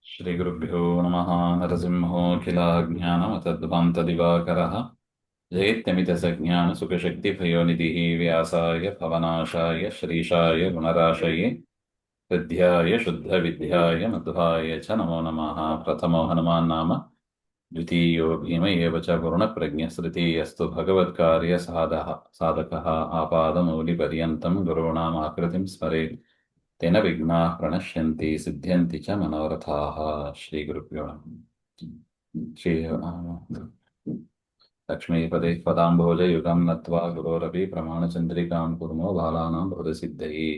ಶ್ರೀಗುರುಭ್ಯೋ ನಮಃ. ನರಸಿಂಹೋऽಖಿಲಾಜ್ಞಾನಮತಧ್ವಾन्तದಿವಾಕರः जयत्यमितसज्ञानसुखशक्तिभयोनिधिः व्यासाय भवनाशाय श्रीशाय गुणराशये हृद्याय शुद्धविद्याय मध्वाय च नमो नमः. प्रथमो हनुमान् नाम द्वितीयो भीम एव च गुरुणप्रज्ञस्तृतीयस्तु भगवत्कार्यसाधकः आपादमौलिपर्यन्तं गुरूणामाकृतिं स्मरेत् तेन विघ्नाः प्रणश्यन्ति सिद्ध्यन्ति च मनोरथाः. श्रीगुरुभ्यो नमः. श्री लक्ष्मीपदे पदाम्भोजयुगं नत्वा गुरोरपि प्रमाणचन्द्रिकां कुर्मो बालानां हृदयसिद्धये.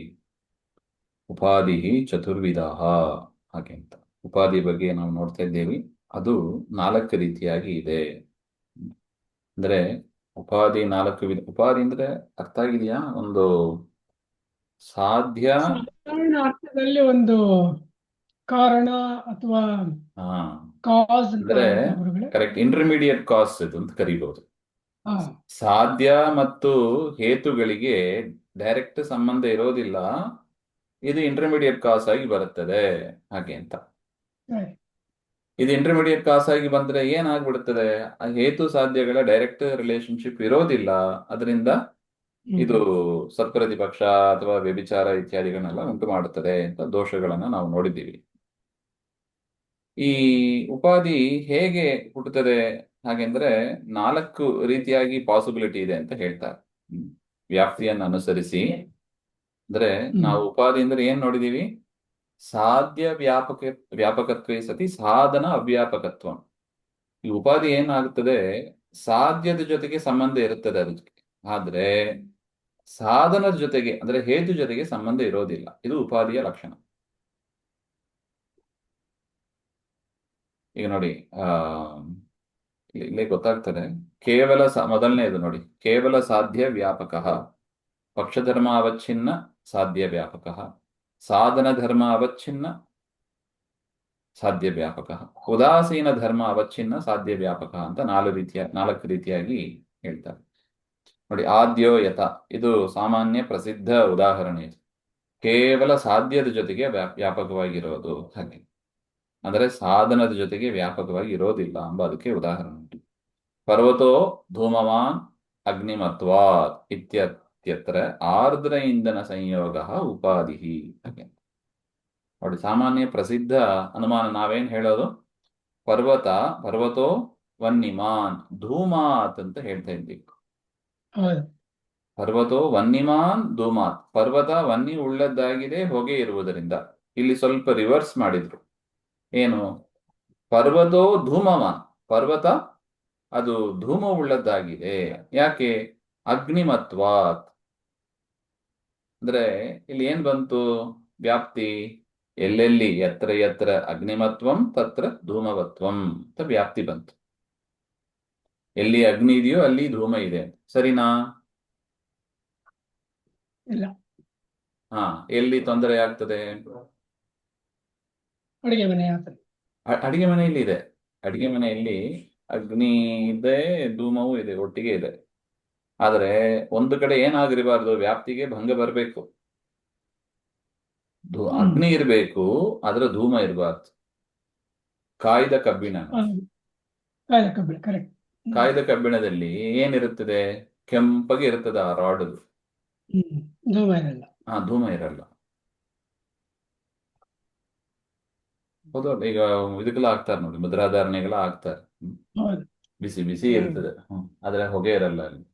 ಉಪಾಧಿ ಚತುರ್ವಿಧ ಹಾಗೆ ಅಂತ ಉಪಾಧಿ ಬಗ್ಗೆ ನಾವು ನೋಡ್ತಾ ಇದ್ದೇವೆ. ಅದು 4 ರೀತಿಯಾಗಿ ಇದೆ. ಅಂದ್ರೆ ಉಪಾಧಿ 4 ವಿಧ. ಉಪಾಧಿ ಅಂದ್ರೆ ಅರ್ಥ ಆಗಿದೆಯಾ? ಒಂದು ಸಾಧ್ಯ ಸಾಧಾರಣ ಅರ್ಥದಲ್ಲಿ ಒಂದು ಕಾರಣ ಅಥವಾ ಕಾಸ್ ಅಂತ ಅಂದ್ರೆ ಆಗುತ್ತೆ ಗುರುಗಳೇ. ಕರೆಕ್ಟ್, ಇಂಟರ್ಮೀಡಿಯೇಟ್ ಕಾಸ್ ಇದು ಅಂತ ಕರಿಬಹುದು. ಹಾ, ಸಾಧ್ಯ ಮತ್ತು ಹೇತುಗಳಿಗೆ ಡೈರೆಕ್ಟ್ ಸಂಬಂಧ ಇರೋದಿಲ್ಲ, ಇದು ಇಂಟರ್ಮೀಡಿಯೇಟ್ ಕಾಸ್ ಆಗಿ ಬರುತ್ತದೆ ಹಾಗೆ ಅಂತ. ಸರಿ. ಇದು ಇಂಟರ್ಮೀಡಿಯೇಟ್ ಕಾಸ್ ಆಗಿ ಬಂದ್ರೆ ಏನಾಗ್ಬಿಡುತ್ತದೆ? ಆ ಹೇತು ಸಾಧ್ಯಗಳ ಡೈರೆಕ್ಟ್ ರಿಲೇಶನ್ಶಿಪ್ ಇರೋದಿಲ್ಲ, ಅದರಿಂದ ಇದು ಸತ್ಪ್ರತಿಪಕ್ಷ ಅಥವಾ ವ್ಯಭಿಚಾರ ಇತ್ಯಾದಿಗಳನ್ನೆಲ್ಲ ಉಂಟು ಮಾಡುತ್ತದೆ ಅಂತ ದೋಷಗಳನ್ನ ನಾವು ನೋಡಿದ್ದೀವಿ. ಈ ಉಪಾಧಿ ಹೇಗೆ ಹುಟ್ಟುತ್ತದೆ ಹಾಗೆಂದ್ರೆ 4 ರೀತಿಯಾಗಿ ಪಾಸಿಬಿಲಿಟಿ ಇದೆ ಅಂತ ಹೇಳ್ತಾರೆ. ವ್ಯಾಪ್ತಿಯನ್ನು ಅನುಸರಿಸಿ ಅಂದ್ರೆ ನಾವು ಉಪಾಧಿ ಅಂದ್ರೆ ಏನ್ ನೋಡಿದೀವಿ? ಸಾಧ್ಯ ವ್ಯಾಪಕತ್ವೇ ಸತಿ ಸಾಧನ ಅವ್ಯಾಪಕತ್ವ. ಈ ಉಪಾಧಿ ಏನಾಗುತ್ತದೆ? ಸಾಧ್ಯದ ಜೊತೆಗೆ ಸಂಬಂಧ ಇರುತ್ತದೆ ಅದಕ್ಕೆ, ಆದ್ರೆ ಸಾಧನದ ಜೊತೆಗೆ ಅಂದ್ರೆ ಹೇತು ಜೊತೆಗೆ ಸಂಬಂಧ ಇರೋದಿಲ್ಲ. ಇದು ಉಪಾಧಿಯ ಲಕ್ಷಣ. ಈಗ ನೋಡಿ, ಇಲ್ಲಿ ಗೊತ್ತಾಗ್ತದೆ. ಕೇವಲ ಮೊದಲನೇದು ನೋಡಿ, ಕೇವಲ ಸಾಧ್ಯ ವ್ಯಾಪಕ, ಪಕ್ಷಧರ್ಮ ಅವಚ್ಛಿನ್ನ ಸಾಧ್ಯ ವ್ಯಾಪಕ, ಸಾಧನ ಧರ್ಮ ಅವಚ್ಛಿನ್ನ ಸಾಧ್ಯ ವ್ಯಾಪಕ, ಉದಾಸೀನ ಧರ್ಮ ಅವಚ್ಛಿನ್ನ ಸಾಧ್ಯ ವ್ಯಾಪಕ ಅಂತ 4 ರೀತಿಯಾಗಿ ಹೇಳ್ತಾರೆ. ನೋಡಿ, ಆದ್ಯೋ ಯಥ ಇದು ಸಾಮಾನ್ಯ ಪ್ರಸಿದ್ಧ ಉದಾಹರಣೆ. ಇದು ಕೇವಲ ಸಾಧ್ಯದ ಜೊತೆಗೆ ವ್ಯಾಪಕವಾಗಿರೋದು ಹಾಗೆ, ಅಂದರೆ ಸಾಧನದ ಜೊತೆಗೆ ವ್ಯಾಪಕವಾಗಿ ಇರೋದಿಲ್ಲ ಎಂಬ ಅದಕ್ಕೆ ಉದಾಹರಣೆ ಉಂಟು. ಪರ್ವತೋ ಧೂಮವಾನ್ ಅಗ್ನಿಮತ್ವಾತ್ ಇತ್ಯತ್ರ ಆರ್ದ್ರ ಇಂಧನ ಸಂಯೋಗ ಉಪಾಧಿ ಹಾಗೆ. ನೋಡಿ, ಸಾಮಾನ್ಯ ಪ್ರಸಿದ್ಧ ಅನುಮಾನ ನಾವೇನ್ ಹೇಳೋದು? ಪರ್ವತೋ ವನ್ನಿಮಾನ್ ಧೂಮಾತ್ ಅಂತ ಹೇಳ್ತಾ ಇದ್ದೀವಿ. ಪರ್ವತೋ ವನ್ನಿಮಾನ್ ಧೂಮಾತ್, ಪರ್ವತ ವನ್ನಿ ಉಳ್ಳದ್ದಾಗಿದೆ ಹೊಗೆ ಇರುವುದರಿಂದ. ಇಲ್ಲಿ ಸ್ವಲ್ಪ ರಿವರ್ಸ್ ಮಾಡಿದ್ರು. ಏನು? ಪರ್ವತೋ ಧೂಮವಾನ್, ಪರ್ವತ ಅದು ಧೂಮ ಉಳ್ಳದ್ದಾಗಿದೆ. ಯಾಕೆ? ಅಗ್ನಿಮತ್ವಾತ್ ಅಂದ್ರೆ ಇಲ್ಲಿ ಏನ್ ಬಂತು? ವ್ಯಾಪ್ತಿ. ಎಲ್ಲೆಲ್ಲಿ ಯತ್ರ ಯತ್ರ ಅಗ್ನಿಮತ್ವಂ ತತ್ರ ಧೂಮವತ್ವಂ ಅಂತ ವ್ಯಾಪ್ತಿ ಬಂತು. ಎಲ್ಲಿ ಅಗ್ನಿ ಇದೆಯೋ ಅಲ್ಲಿ ಧೂಮ ಇದೆ, ಸರಿನಾ? ಇಲ್ಲ. ಎಲ್ಲಿ ತೊಂದರೆ ಆಗ್ತದೆ? ಅಡಿಗೆ ಮನೆ ಆಗ್ತದೆ. ಅಡಿಗೆ ಮನೆಯಲ್ಲಿ ಇದೆ. ಅಡಿಗೆ ಮನೆಯಲ್ಲಿ ಅಗ್ನಿ ಇದೆ, ಧೂಮವೂ ಇದೆ, ಒಟ್ಟಿಗೆ ಇದೆ. ಆದರೆ ಒಂದು ಕಡೆ ಏನಾಗಿರಬಾರ್ದು? ವ್ಯಾಪ್ತಿಗೆ ಭಂಗ ಬರಬೇಕು. ಅಗ್ನಿ ಇರಬೇಕು, ಅದರ ಧೂಮ ಇರಬಾರ್ದು. ಕಾಯ್ದ ಕಬ್ಬಿಣ, ಕಾಯ್ದ ಕಬ್ಬಿಣದಲ್ಲಿ ಏನಿರುತ್ತದೆ? ಕೆಂಪಗೆ ಇರುತ್ತದೆ ಆ ರಾಡ್. ಧೂಮ ಇರಲ್ಲ. ಧೂಮ ಇರಲ್ಲ. ಹೌದು. ಈಗ ಇದಕ್ಕೆಲ್ಲ ಹಾಕ್ತಾರೆ ನೋಡಿ, ಮುದ್ರಾಧಾರಣೆಗೆಲ್ಲ ಹಾಕ್ತಾರೆ. ಬಿಸಿ ಬಿಸಿ ಇರ್ತದೆ, ಆದ್ರೆ ಹೊಗೆ ಇರಲ್ಲ ಅಲ್ಲಿ.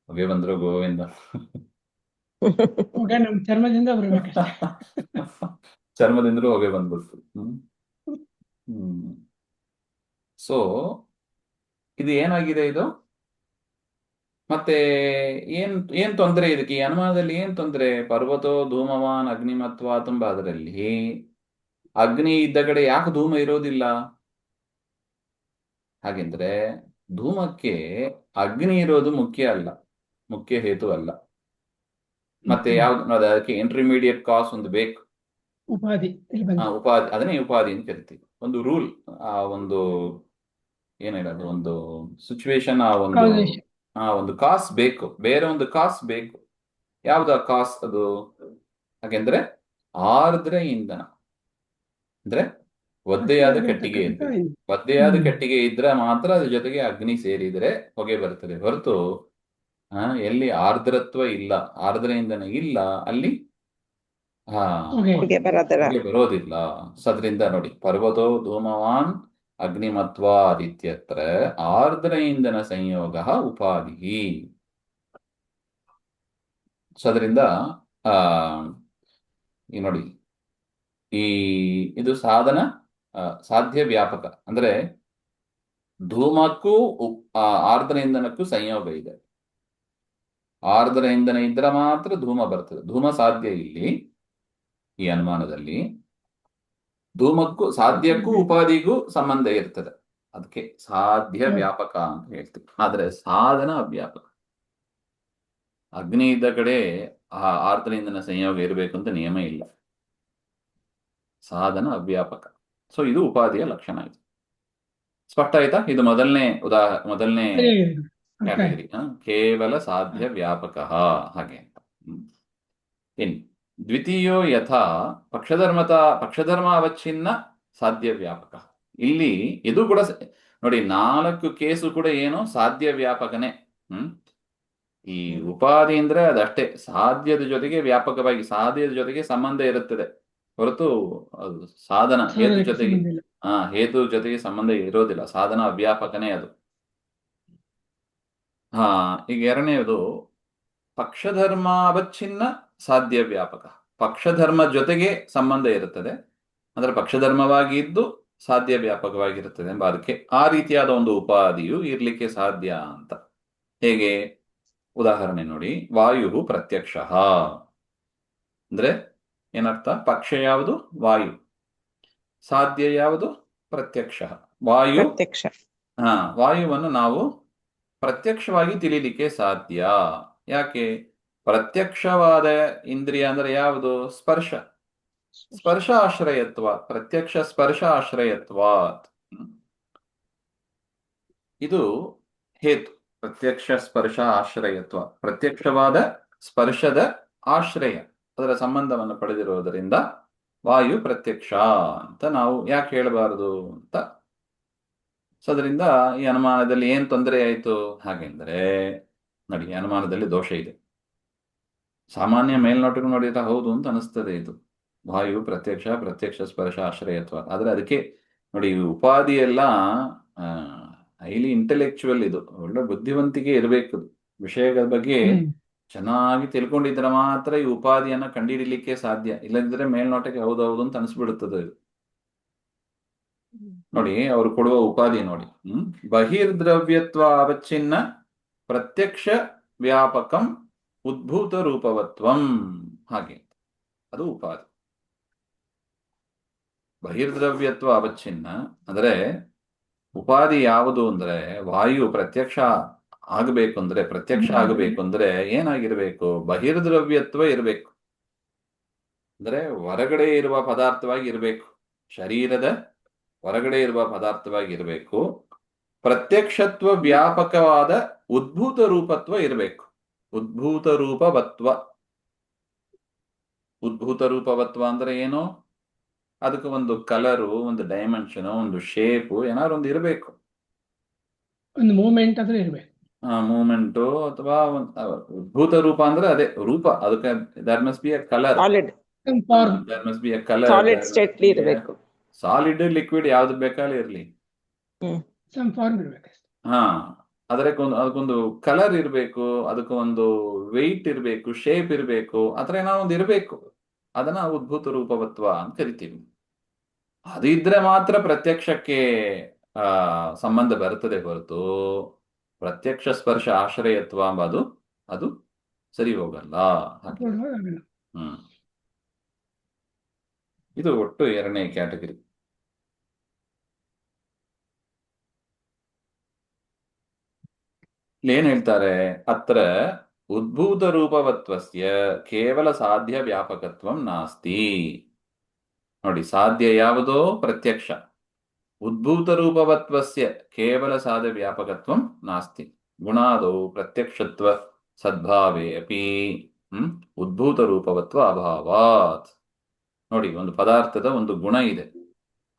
ಹೊಗೆ ಬಂದ್ರು ಗೋವಿಂದ. ಚರ್ಮದಿಂದ ಬರ್ಬೇಕು. ಚರ್ಮದಿಂದಲೂ ಹೊಗೆ ಬಂದ್ಬಿಡ್ತು. ಸೊ ಇದು ಏನಾಗಿದೆ ಇದು? ಮತ್ತೆ ಏನ್ ತೊಂದರೆ ಇದಕ್ಕೆ? ಈ ಅನುಮಾನದಲ್ಲಿ ಏನ್ ತೊಂದರೆ? ಪರ್ವತೋ ಧೂಮವಾನ್ ಅಗ್ನಿಮತ್ವ ತುಂಬಾ, ಅದರಲ್ಲಿ ಅಗ್ನಿ ಇದ್ದ ಕಡೆ ಯಾಕೆ ಧೂಮ ಇರೋದಿಲ್ಲ? ಹಾಗೆಂದ್ರೆ ಧೂಮಕ್ಕೆ ಅಗ್ನಿ ಇರೋದು ಮುಖ್ಯ ಅಲ್ಲ, ಮುಖ್ಯ ಹೇತು ಅಲ್ಲ. ಮತ್ತೆ ಯಾವ್ದು? ಅದಕ್ಕೆ ಇಂಟರ್ಮೀಡಿಯೇಟ್ ಕಾಸ್ ಒಂದು ಬೇಕು, ಉಪಾಧಿ. ಅದನ್ನೇ ಉಪಾಧಿ ಅಂತ ಕರಿತೀವಿ. ಒಂದು ರೂಲ್, ಆ ಒಂದು ಏನ್ ಹೇಳೋದು, ಒಂದು ಸಿಚುವೇಶನ್, ಒಂದು ಕಾಸ್ ಬೇಕು, ಬೇರೆ ಒಂದು ಕಾಸ್ ಬೇಕು. ಯಾವ್ದು ಆ ಕಾಸ್ ಅದು? ಹಾಗೆಂದ್ರೆ ಆರ್ದ್ರ ಇಂಧನ ಅಂದ್ರೆ ಒದ್ದೆಯಾದ ಕಟ್ಟಿಗೆ ಹಸಿಯಾಗಿರ್ತಕ್ಕಂಥ ಇರ್ಬೇಕು. ಒದ್ದೆಯಾದ ಹ್ಮ್. ಕಟ್ಟಿಗೆ ಇದ್ರೆ ಮಾತ್ರ ಅದ್ರ ಜೊತೆಗೆ ಅಗ್ನಿ ಸೇರಿದರೆ ಹೊಗೆ ಬರ್ತದೆ ಹೊರತು ಎಲ್ಲಿ ಆರ್ದ್ರತ್ವ ಇಲ್ಲ, ಆರ್ದ್ರ ಇಂಧನ ಇಲ್ಲ, ಅಲ್ಲಿ ಹಾ ಹೊಗೆ ಹೊಗೆ ಬರೋದಿಲ್ಲ. ಹೊಗೆ ಬರೋದಿಲ್ಲ. ಸೊ ಅದರಿಂದ ನೋಡಿ, ಪರ್ವತೋ ಧೂಮವಾನ್ ಅಗ್ನಿಮತ್ವಾದಿತ್ಯತ್ರ ಆರ್ದ್ರ ಇಂಧನ ಸಂಯೋಗ ಉಪಾಧಿ. ಸೊ ಅದರಿಂದ ಆ ಈ ನೋಡಿ, ಈ ಇದು ಸಾಧನ ಸಾಧ್ಯ ವ್ಯಾಪಕ ಅಂದ್ರೆ ಧೂಮಕ್ಕೂ ಆರ್ದ್ರ ಇಂಧನಕ್ಕೂ ಸಂಯೋಗ ಇದೆ. ಆರ್ದ್ರ ಇಂಧನ ಇದ್ರೆ ಮಾತ್ರ ಧೂಮ ಬರ್ತದೆ. ಧೂಮ ಸಾಧ್ಯ ಇಲ್ಲಿ ಈ ಅನುಮಾನದಲ್ಲಿ. ಧೂಮಕ್ಕೂ ಸಾಧ್ಯಕ್ಕೂ ಉಪಾಧಿಗೂ ಸಂಬಂಧ ಇರ್ತದೆ, ಅದಕ್ಕೆ ಸಾಧ್ಯ ವ್ಯಾಪಕ ಅಂತ ಹೇಳ್ತೀವಿ. ಆದ್ರೆ ಸಾಧನ ಅವ್ಯಾಪಕ. ಅಗ್ನಿ ಇದ್ದ ಕಡೆ ಆ ಆರ್ದ್ರ ಇಂಧನ ಸಂಯೋಗ ಇರಬೇಕು ಅಂತ ನಿಯಮ ಇಲ್ಲ. ಸಾಧನ ಅವ್ಯಾಪಕ. ಸೊ ಇದು ಉಪಾಧಿಯ ಲಕ್ಷಣ. ಇದು ಸ್ಪಷ್ಟ ಆಯ್ತಾ? ಇದು ಮೊದಲನೇ ಸರಿಯಾಗಿದೆ. ಅರ್ಥ ಆಯ್ತು. ಕ್ಯಾಟಗರಿ, ಕೇವಲ ಸಾಧ್ಯ ವ್ಯಾಪಕ ಹಾಗೆ ಅಂತ. ಇನ್ನು ದ್ವಿತೀಯೋ ಯಥಾ ಪಕ್ಷಧರ್ಮ ಅವಚ್ಛಿನ್ನ ಸಾಧ್ಯ ವ್ಯಾಪಕ. ಇಲ್ಲಿ ಇದು ಕೂಡ ನೋಡಿ, 4 ಕೇಸು ಕೂಡ ಏನು ಸಾಧ್ಯ ವ್ಯಾಪಕನೇ. ಈ ಉಪಾಧಿ ಅಂದ್ರೆ ಅದಷ್ಟೇ, ಸಾಧ್ಯದ ಜೊತೆಗೆ ವ್ಯಾಪಕವಾಗಿ ಸಾಧ್ಯದ ಜೊತೆಗೆ ಸಂಬಂಧ ಇರುತ್ತದೆ ಹೊರತು ಅದು ಸಾಧನ ಹೇತು ಸಾಧನಕ್ಕೆ ಜೊತೆಗೆ ಸಂಬಂಧ ಇಲ್ಲ. ಹೇತು ಜೊತೆಗೆ ಸಂಬಂಧ ಇರೋದಿಲ್ಲ. ಸಾಧನ ಅವ್ಯಾಪಕನೇ ಅದು. ಈಗ ಎರಡನೇದು ಪಕ್ಷಧರ್ಮ ಅವಚ್ಛಿನ್ನ ಸಾಧ್ಯ ವ್ಯಾಪಕ. ಪಕ್ಷಧರ್ಮ ಜೊತೆಗೆ ಸಂಬಂಧ ಇರುತ್ತದೆ, ಅಂದ್ರೆ ಪಕ್ಷಧರ್ಮವಾಗಿ ಇದ್ದು ಸಾಧ್ಯ ವ್ಯಾಪಕವಾಗಿರುತ್ತದೆ ಎಂಬ ಅದಕ್ಕೆ ಆ ರೀತಿಯಾದ ಒಂದು ಉಪಾಧಿಯು ಇರ್ಲಿಕ್ಕೆ ಸಾಧ್ಯ ಅಂತ. ಹೇಗೆ? ಉದಾಹರಣೆ ನೋಡಿ, ವಾಯು ಪ್ರತ್ಯಕ್ಷ ಅಂದ್ರೆ ಏನರ್ಥ? ಪಕ್ಷ ಯಾವುದು? ವಾಯು. ಸಾಧ್ಯ ಯಾವುದು? ಪ್ರತ್ಯಕ್ಷ. ಪ್ರತ್ಯಕ್ಷ. ವಾಯುವನ್ನು ನಾವು ಪ್ರತ್ಯಕ್ಷವಾಗಿ ತಿಳಿಲಿಕ್ಕೆ ಸಾಧ್ಯ. ಯಾಕೆ? ಪ್ರತ್ಯಕ್ಷವಾದ ಇಂದ್ರಿಯ ಅಂದ್ರೆ ಯಾವುದು? ಸ್ಪರ್ಶ. ಸ್ಪರ್ಶ ಆಶ್ರಯತ್ವ, ಪ್ರತ್ಯಕ್ಷ ಸ್ಪರ್ಶ ಆಶ್ರಯತ್ವ. ಇದು ಹೇತು. ಪ್ರತ್ಯಕ್ಷ ಸ್ಪರ್ಶ ಆಶ್ರಯತ್ವ, ಪ್ರತ್ಯಕ್ಷವಾದ ಸ್ಪರ್ಶದ ಆಶ್ರಯ, ಅದರ ಸಂಬಂಧವನ್ನು ಪಡೆದಿರುವುದರಿಂದ ವಾಯು ಪ್ರತ್ಯಕ್ಷ ಅಂತ ನಾವು ಯಾಕೆ ಹೇಳಬಾರದು ಅಂತ. ಸೊ ಅದರಿಂದ ಈ ಅನುಮಾನದಲ್ಲಿ ಏನ್ ತೊಂದರೆ ಆಯಿತು ಹಾಗೆಂದ್ರೆ, ನೋಡಿ, ಅನುಮಾನದಲ್ಲಿ ದೋಷ ಇದೆ. ಸಾಮಾನ್ಯ ಮೇಲ್ನೋಟಕ್ಕೆ ನೋಡಿದ್ರೆ ಹೌದು ಅಂತ ಅನಿಸ್ತದೆ, ಇದು ವಾಯು ಪ್ರತ್ಯಕ್ಷ ಸ್ಪರ್ಶ ಆಶ್ರಯತ್ವ. ಆದ್ರೆ ಅದಕ್ಕೆ ನೋಡಿ, ಈ ಉಪಾಧಿ ಎಲ್ಲ ಹೈಲಿ ಇಂಟೆಲೆಕ್ಚುವಲ್. ಇದು ಒಳ್ಳೆ ಬುದ್ಧಿವಂತಿಕೆ ಇರಬೇಕು. ವಿಷಯಗಳ ಬಗ್ಗೆ ಚೆನ್ನಾಗಿ ತಿಳ್ಕೊಂಡಿದ್ರೆ ಮಾತ್ರ ಈ ಉಪಾಧಿಯನ್ನ ಕಂಡುಹಿಡಿಲಿಕ್ಕೆ ಸಾಧ್ಯ. ಇಲ್ಲದಿದ್ರೆ ಮೇಲ್ನೋಟಕ್ಕೆ ಹೌದೌದು ಅಂತ ಅನಿಸ್ಬಿಡುತ್ತದೆ ಇದು. ನೋಡಿ, ಅವರು ಕೊಡುವ ಉಪಾಧಿ ನೋಡಿ, ಬಹಿರ್ದ್ರವ್ಯತ್ವ ಅವಚ್ಛಿನ್ನ ಪ್ರತ್ಯಕ್ಷ ವ್ಯಾಪಕಂ ಉದ್ಭೂತ ರೂಪವತ್ವಂ. ಹಾಗೆ ಅದು ಉಪಾಧಿ. ಬಹಿರ್ದ್ರವ್ಯತ್ವ ಅವಚ್ಛಿನ್ನ ಅಂದ್ರೆ ಉಪಾಧಿ ಯಾವುದು ಅಂದ್ರೆ, ವಾಯು ಪ್ರತ್ಯಕ್ಷ ಆಗಬೇಕು ಅಂದ್ರೆ ಏನಾಗಿರ್ಬೇಕು? ಬಹಿರ್ದ್ರವ್ಯತ್ವ ಇರಬೇಕು. ಅಂದ್ರೆ ಹೊರಗಡೆ ಇರುವ ಪದಾರ್ಥವಾಗಿ ಇರಬೇಕು, ಶರೀರದ ಹೊರಗಡೆ ಇರುವ ಪದಾರ್ಥವಾಗಿ ಇರಬೇಕು. ಪ್ರತ್ಯಕ್ಷತ್ವ ವ್ಯಾಪಕವಾದ ಉದ್ಭೂತ ರೂಪತ್ವ ಇರಬೇಕು. ಉದ್ಭೂತ ರೂಪವತ್ವ ಅಂದ್ರೆ ಏನು? ಅದಕ್ಕೆ ಒಂದು ಕಲರು, ಒಂದು ಡೈಮೆನ್ಷನ್, ಒಂದು ಶೇಪು ಏನಾದ್ರು ಒಂದು ಇರಬೇಕು. ಒಂದು ಮೂವ್ಮೆಂಟ್ ಆದ್ರೆ ಇರ್ಬೇಕು. ಮೂವ್ಮೆಂಟು ಅಥವಾ ಉದ್ಭೂತ ರೂಪ ಅಂದ್ರೆ ಅದೇ ರೂಪ. ಅದಕ್ಕೆ there must be a colour. There must be a colour. Solid ಸ್ಟೇಟ್ಲಿ ಇರಬೇಕು. ಸಾಲಿಡ್ ಲಿಕ್ವಿಡ್ ಯಾವ್ದು ಬೇಕಾದ್ರೆ ಇರ್ಲಿ, ಸಮ್ ಫಾರ್ಮ್ ಇರ್ಬೇಕು. ಅದಕ್ಕೊಂದು ಕಲರ್ ಇರಬೇಕು, ಅದಕ್ಕೊಂದು ವೆಯ್ಟ್ ಇರಬೇಕು, ಶೇಪ್ ಇರಬೇಕು, ಆತರ ಏನೋ ಒಂದು ಇರಬೇಕು. ಅದನ್ನ ಉದ್ಭೂತ ರೂಪವತ್ವ ಅಂತ ಕರಿತೀವಿ. ಅದು ಇದ್ರೆ ಮಾತ್ರ ಪ್ರತ್ಯಕ್ಷಕ್ಕೆ ಸಂಬಂಧ ಬರ್ತದೆ ಹೊರತು ಪ್ರತ್ಯಕ್ಷ ಸ್ಪರ್ಶ ಆಶ್ರಯತ್ವ ಎಂಬುದು ಅದು ಸರಿ ಹೋಗಲ್ಲ. ಇದು ಒಟ್ಟು ಎರಡನೇ ಕ್ಯಾಟಗರಿ. ಏನ್ ಹೇಳ್ತಾರೆ? ಅತ್ರ ಉದ್ಭೂತ ರೂಪವತ್ವಸ್ಯ ಕೇವಲ ಸಾಧ್ಯ ವ್ಯಾಪಕತ್ವಂ ನಾಸ್ತಿ. ನೋಡಿ, ಸಾಧ್ಯ ಯಾವುದೋ ಪ್ರತ್ಯಕ್ಷ. ಉದ್ಭೂತ ರೂಪವತ್ವಸ್ಯ ಕೇವಲ ಸಾಧ್ಯ ವ್ಯಾಪಕತ್ವಂ ನಾಸ್ತಿ. ಗುಣಾದೌ ಪ್ರತ್ಯಕ್ಷತ್ವ ಸದ್ಭಾವೇ ಅಪಿ ಉದ್ಭೂತ ರೂಪವತ್ವ ಅಭಾವಾತ್. ನೋಡಿ, ಒಂದು ಪದಾರ್ಥದ ಒಂದು ಗುಣ ಇದೆ,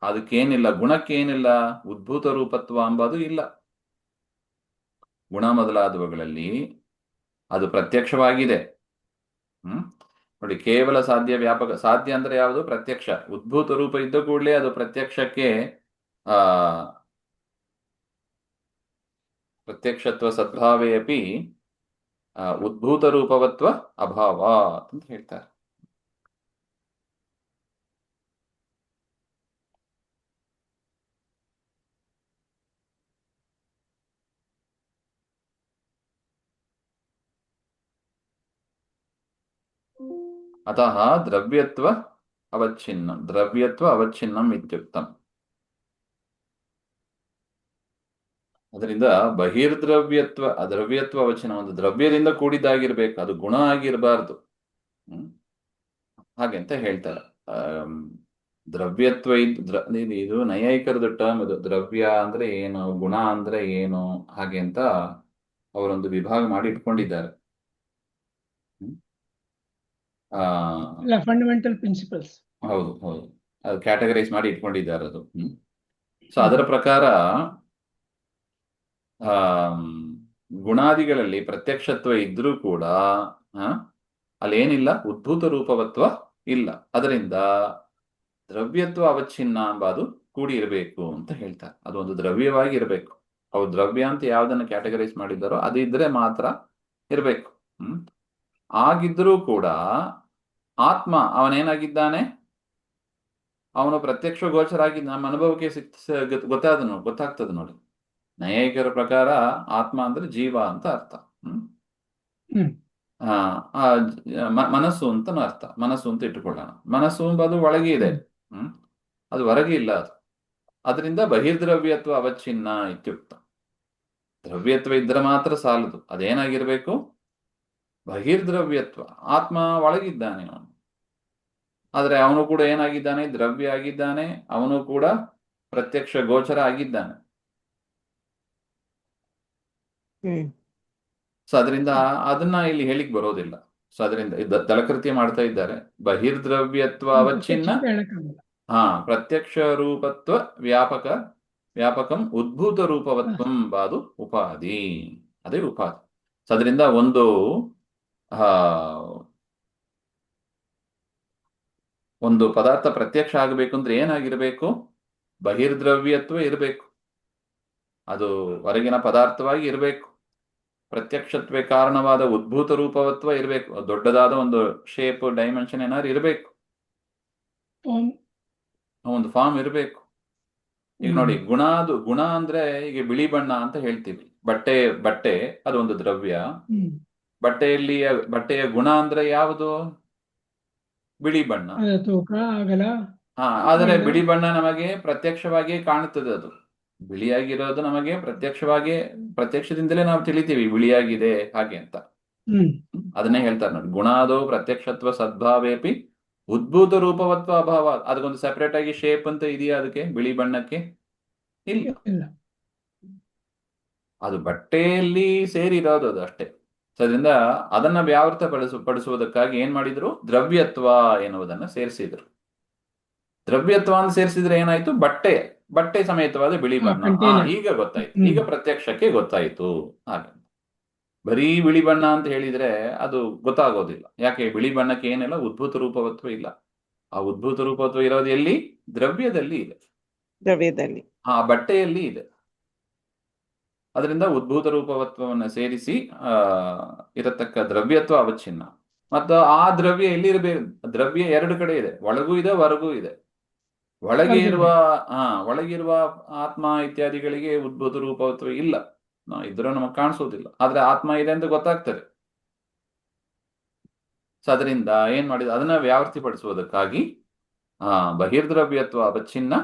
ಅದಕ್ಕೇನಿಲ್ಲ, ಗುಣಕ್ಕೇನಿಲ್ಲ, ಉದ್ಭೂತ ರೂಪತ್ವ ಅಂಬದು ಇಲ್ಲ. ಗುಣ ಮೊದಲಾದವುಗಳಲ್ಲಿ ಅದು ಪ್ರತ್ಯಕ್ಷವಾಗಿದೆ. ನೋಡಿ, ಕೇವಲ ಸಾಧ್ಯ, ವ್ಯಾಪಕ. ಸಾಧ್ಯ ಅಂದ್ರೆ ಯಾವುದು? ಪ್ರತ್ಯಕ್ಷ. ಉದ್ಭೂತ ರೂಪ ಇದ್ದ ಕೂಡಲೇ ಅದು ಪ್ರತ್ಯಕ್ಷಕ್ಕೆ ಪ್ರತ್ಯಕ್ಷತ್ವ ಸದ್ಭಾವೇ ಅಪಿ ಉದ್ಭೂತ ರೂಪವತ್ವ ಅಭಾವ ಅಂತ ಹೇಳ್ತಾರೆ. ಅತಃ ದ್ರವ್ಯತ್ವ ಅವಚ್ಛಿನ್ನಂ ಇತ್ಯುಕ್ತಂ. ಅದರಿಂದ ದ್ರವ್ಯತ್ವ ಅವಚ್ಛಿನ್ನ, ಒಂದು ದ್ರವ್ಯದಿಂದ ಕೂಡಿದ್ದಾಗಿರ್ಬೇಕು, ಅದು ಗುಣ ಆಗಿರಬಾರ್ದು. ಹಾಗೆ ಅಂತ ಹೇಳ್ತಾರೆ. ದ್ರವ್ಯತ್ವ ಇದು ನೈಯಾಯಿಕರದ ಟರ್ಮ್. ಇದು ದ್ರವ್ಯ ಅಂದ್ರೆ ಏನು, ಗುಣ ಅಂದ್ರೆ ಏನು, ಹಾಗೆ ಅಂತ ಅವರೊಂದು ವಿಭಾಗ ಮಾಡಿ ಇಟ್ಕೊಂಡಿದ್ದಾರೆ. Fundamental principles. ಹೌದು, ಅದು ಕ್ಯಾಟಗರೈಸ್ ಮಾಡಿ ಇಟ್ಕೊಂಡಿದ್ದಾರೆ ಅದು. ಸೊ ಅದರ ಪ್ರಕಾರ ಗುಣಾದಿಗಳಲ್ಲಿ ಪ್ರತ್ಯಕ್ಷತ್ವ ಇದ್ರೂ ಕೂಡ ಅಲ್ಲೇನಿಲ್ಲ, ಉದ್ಭೂತ ರೂಪವತ್ವ ಇಲ್ಲ. ಅದರಿಂದ ದ್ರವ್ಯತ್ವ ಅವಚ್ಛಿನ್ನ ಎಂಬುದು ಕೂಡಿ ಇರಬೇಕು ಅಂತ ಹೇಳ್ತಾರೆ. ಅದೊಂದು ದ್ರವ್ಯವಾಗಿ ಇರಬೇಕು. ಅವ್ರು ದ್ರವ್ಯ ಅಂತ ಯಾವ್ದನ್ನ ಕ್ಯಾಟಗರೈಸ್ ಮಾಡಿದ್ದಾರೋ ಅದಿದ್ರೆ ಮಾತ್ರ ಇರಬೇಕು. ಆಗಿದ್ರೂ ಕೂಡ ಆತ್ಮ ಅವನೇನಾಗಿದ್ದಾನೆ, ಅವನು ಪ್ರತ್ಯಕ್ಷ ಗೋಚರ ಆಗಿದ್ದ, ನಮ್ಮ ಅನುಭವಕ್ಕೆ ಗೊತ್ತಾಗ್ತದೆ ನೋಡಿ. ನೈಯಾಯಿಕರ ಪ್ರಕಾರ ಆತ್ಮ ಅಂದ್ರೆ ಜೀವ ಅಂತ ಅರ್ಥ. ಮನಸ್ಸು ಅಂತನೂ ಅರ್ಥ. ಮನಸ್ಸು ಅಂತ ಇಟ್ಟುಕೊಳ್ಳೋಣ. ಮನಸ್ಸು ಎಂಬುದು ಒಳಗೆ ಇದೆ, ಅದು ಹೊರಗೆ ಇಲ್ಲ. ಅದರಿಂದ ಬಹಿರ್ದ್ರವ್ಯತ್ವ ಅವಚ್ಛಿನ್ನ ಇತ್ಯುಕ್ತ. ದ್ರವ್ಯತ್ವ ಇದ್ರೆ ಮಾತ್ರ ಸಾಲದು, ಅದೇನಾಗಿರ್ಬೇಕು? ಬಹಿರ್ದ್ರವ್ಯತ್ವ. ಆತ್ಮ ಒಳಗಿದ್ದಾನೆ ಅವನು, ಆದ್ರೆ ಅವನು ಕೂಡ ಏನಾಗಿದ್ದಾನೆ? ದ್ರವ್ಯ ಆಗಿದ್ದಾನೆ. ಅವನು ಕೂಡ ಪ್ರತ್ಯಕ್ಷ ಗೋಚರ ಆಗಿದ್ದಾನೆ. ಸೊ ಅದರಿಂದ ಅದನ್ನ ಇಲ್ಲಿ ಹೇಳಿಕ್ ಬರೋದಿಲ್ಲ. ಸೊ ಅದರಿಂದ ದಲಕೃತ್ಯ ಮಾಡ್ತಾ ಇದ್ದಾರೆ. ಬಹಿರ್ದ್ರವ್ಯತ್ವ ಅವಚ್ಛಿನ್ನ, ಪ್ರತ್ಯಕ್ಷ ರೂಪತ್ವ ವ್ಯಾಪಕಂ ಉದ್ಭೂತ ರೂಪವತ್ವಂ ಬಾದು ಉಪಾಧಿ. ಅದೇ ಉಪಾಧಿ. ಸೊ ಅದರಿಂದ ಒಂದು ಪದಾರ್ಥ ಪ್ರತ್ಯಕ್ಷ ಆಗಬೇಕು ಅಂದ್ರೆ ಏನಾಗಿರ್ಬೇಕು? ಬಹಿರ್ದ್ರವ್ಯತ್ವ ಇರಬೇಕು. ಅದು ಹೊರಗಿನ ಪದಾರ್ಥವಾಗಿ ಇರಬೇಕು. ಪ್ರತ್ಯಕ್ಷತ್ವೇ ಕಾರಣವಾದ ಉದ್ಭೂತ ರೂಪವತ್ವ ಇರಬೇಕು. ದೊಡ್ಡದಾದ ಒಂದು ಶೇಪ್, ಡೈಮೆನ್ಷನ್ ಏನಾದ್ರು ಇರಬೇಕು, ಒಂದು ಫಾರ್ಮ್ ಇರಬೇಕು. ಈಗ ನೋಡಿ, ಗುಣ ಅಂದ್ರೆ ಈಗ ಬಿಳಿ ಬಣ್ಣ ಅಂತ ಹೇಳ್ತೀವಿ. ಬಟ್ಟೆ ಅದೊಂದು ದ್ರವ್ಯ. ಬಟ್ಟೆಯ ಗುಣ ಅಂದ್ರೆ ಯಾವುದು? ಬಿಳಿ ಬಣ್ಣ. ಆದರೆ ಬಿಳಿ ಬಣ್ಣ ನಮಗೆ ಪ್ರತ್ಯಕ್ಷವಾಗಿ ಕಾಣುತ್ತದೆ. ಅದು ಬಿಳಿಯಾಗಿರೋದು ನಮಗೆ ಪ್ರತ್ಯಕ್ಷದಿಂದಲೇ ನಾವು ತಿಳಿತೀವಿ ಬಿಳಿಯಾಗಿದೆ ಹಾಗೆ ಅಂತ. ಅದನ್ನೇ ಹೇಳ್ತಾರೆ ನೋಡಿ, ಗುಣಾದೋ ಪ್ರತ್ಯಕ್ಷತ್ವ ಸದ್ಭಾವೇಪಿ ಉದ್ಭೂತ ರೂಪವತ್ವ ಅಭಾವ. ಅದಕ್ಕೊಂದು ಸೆಪರೇಟ್ ಆಗಿ ಶೇಪ್ ಅಂತ ಇದೆಯಾ ಅದಕ್ಕೆ? ಬಿಳಿ ಬಣ್ಣಕ್ಕೆ ಇಲ್ಲ. ಅದು ಬಟ್ಟೆಯಲ್ಲಿ ಸೇರಿರೋದು ಅದು ಅಷ್ಟೇ. ಅದರಿಂದ ಅದನ್ನ ವ್ಯಾವೃತ ಪಡಿಸುವುದಕ್ಕಾಗಿ ಏನ್ ಮಾಡಿದ್ರು? ದ್ರವ್ಯತ್ವ ಎನ್ನುವುದನ್ನ ಸೇರಿಸಿದ್ರು. ದ್ರವ್ಯತ್ವ ಅಂತ ಸೇರಿಸಿದ್ರೆ ಏನಾಯ್ತು? ಬಟ್ಟೆ ಸಮೇತವಾದ ಬಿಳಿ ಬಣ್ಣ. ಈಗ ಗೊತ್ತಾಯ್ತು, ಈಗ ಪ್ರತ್ಯಕ್ಷಕ್ಕೆ ಗೊತ್ತಾಯ್ತು. ಹಾಗೆ ಬರೀ ಬಿಳಿ ಬಣ್ಣ ಅಂತ ಹೇಳಿದ್ರೆ ಅದು ಗೊತ್ತಾಗೋದಿಲ್ಲ. ಯಾಕೆ? ಬಿಳಿ ಬಣ್ಣಕ್ಕೆ ಏನಿಲ್ಲ, ಉದ್ಭೂತ ರೂಪವತ್ವ ಇಲ್ಲ. ಆ ಉದ್ಭೂತ ರೂಪವತ್ವ ಇರೋದು ಎಲ್ಲಿ? ದ್ರವ್ಯದಲ್ಲಿ ಇದೆ, ಬಟ್ಟೆಯಲ್ಲಿ ಇದೆ. ಅದರಿಂದ ಉದ್ಭೂತ ರೂಪವತ್ವವನ್ನು ಸೇರಿಸಿ ಇರತಕ್ಕ ದ್ರವ್ಯತ್ವ ಅವಚ್ಛಿನ್ನ. ಮತ್ತು ಆ ದ್ರವ್ಯ ಎಲ್ಲಿರಬೇಕು? ದ್ರವ್ಯ ಎರಡು ಕಡೆ ಇದೆ, ಒಳಗೂ ಇದೆ, ಹೊರಗೂ ಇದೆ. ಒಳಗಿರುವ ಆತ್ಮ ಇತ್ಯಾದಿಗಳಿಗೆ ಉದ್ಭೂತ ರೂಪವತ್ವ ಇಲ್ಲ, ಇದ್ರೂ ನಮಗೆ ಕಾಣಿಸೋದಿಲ್ಲ. ಆದ್ರೆ ಆತ್ಮ ಇದೆ ಅಂತ ಗೊತ್ತಾಗ್ತದೆ. ಸೊ ಅದರಿಂದ ಏನ್ ಮಾಡಿದ? ಅದನ್ನ ವ್ಯಾವೃತ್ತಿಪಡಿಸುವುದಕ್ಕಾಗಿ ಬಹಿರ್ದ್ರವ್ಯತ್ವ ಅವಚ್ಛಿನ್ನ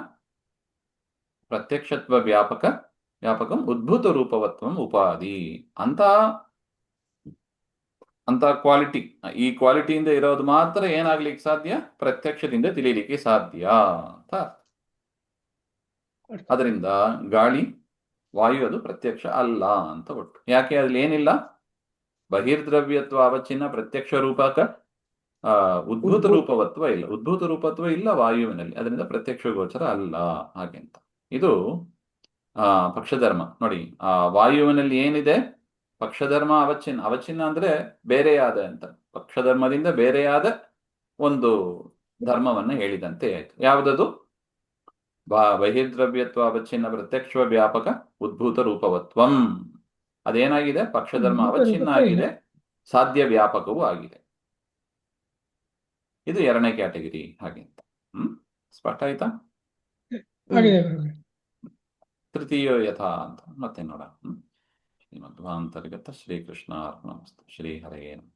ಪ್ರತ್ಯಕ್ಷತ್ವ ವ್ಯಾಪಕಂ ಉದ್ಭೂತ ರೂಪವತ್ವಂ ಉಪಾಧಿ ಅಂತ ಕ್ವಾಲಿಟಿ. ಈ ಕ್ವಾಲಿಟಿಯಿಂದ ಇರೋದು ಮಾತ್ರ ಏನಾಗ್ಲಿಕ್ಕೆ ಸಾಧ್ಯ? ಪ್ರತ್ಯಕ್ಷದಿಂದ ತಿಳಿಯಲಿಕ್ಕೆ ಸಾಧ್ಯ ಅಂತ. ಅದರಿಂದ ಗಾಳಿ, ವಾಯು ಅದು ಪ್ರತ್ಯಕ್ಷ ಅಲ್ಲ ಅಂತ ಒಟ್ಟು. ಯಾಕೆ? ಅದ್ರಲ್ಲಿ ಏನಿಲ್ಲ, ಬಹಿರ್ದ್ರವ್ಯತ್ವ ಅವಚ್ಛಿನ್ನ ಪ್ರತ್ಯಕ್ಷ ರೂಪಕ ಉದ್ಭೂತ ಉದ್ಭೂತ. ರೂಪವತ್ವ ಇಲ್ಲ, ಉದ್ಭೂತ ರೂಪತ್ವ ಇಲ್ಲ ವಾಯುವಿನಲ್ಲಿ, ಅದರಿಂದ ಪ್ರತ್ಯಕ್ಷ ಗೋಚರ ಅಲ್ಲ ಹಾಗೆ ಅಂತ. ಇದು ಪಕ್ಷಧರ್ಮ ನೋಡಿ. ವಾಯುವಿನಲ್ಲಿ ಏನಿದೆ, ಪಕ್ಷಧರ್ಮ ಅವಚ್ಛಿನ್ನ. ಅವಚ್ಛಿನ್ನ ಅಂದ್ರೆ ಬೇರೆಯಾದ ಅಂತ, ಪಕ್ಷಧರ್ಮದಿಂದ ಬೇರೆಯಾದ ಒಂದು ಧರ್ಮವನ್ನ ಹೇಳಿದಂತೆ ಆಯ್ತು. ಯಾವುದದು? ಬಹಿರ್ದ್ರವ್ಯತ್ವ ಅವಚ್ಛಿನ್ನ ಪ್ರತ್ಯಕ್ಷ ವ್ಯಾಪಕ ಉದ್ಭೂತ ರೂಪವತ್ವಂ. ಅದೇನಾಗಿದೆ? ಪಕ್ಷಧರ್ಮ ಉದ್ಭೂತ ಅವಚ್ಛಿನ್ನ ರೂಪತ್ವ ಆಗಿದೆ, ಸಾಧ್ಯ ವ್ಯಾಪಕವೂ ಆಗಿದೆ. ಇದು ಎರಡನೇ ಕ್ಯಾಟಗರಿ ಹಾಗೆ ಅಂತ. ಸ್ಪಷ್ಟ ಆಯ್ತಾ? ಆಗಿದೆ ಗುರುಗಳೇ. ತೃತೀಯೋ ಯಥಾ ಅಂತ ಮತ್ತೆ ನೋಡ. ಶ್ರೀಮಧ್ವಾಂತರ್ಗತ ಶ್ರೀಕೃಷ್ಣ ಅರ್ಪಣಮಸ್ತು. ಶ್ರೀ ಹರಯೇ ನಮಃ.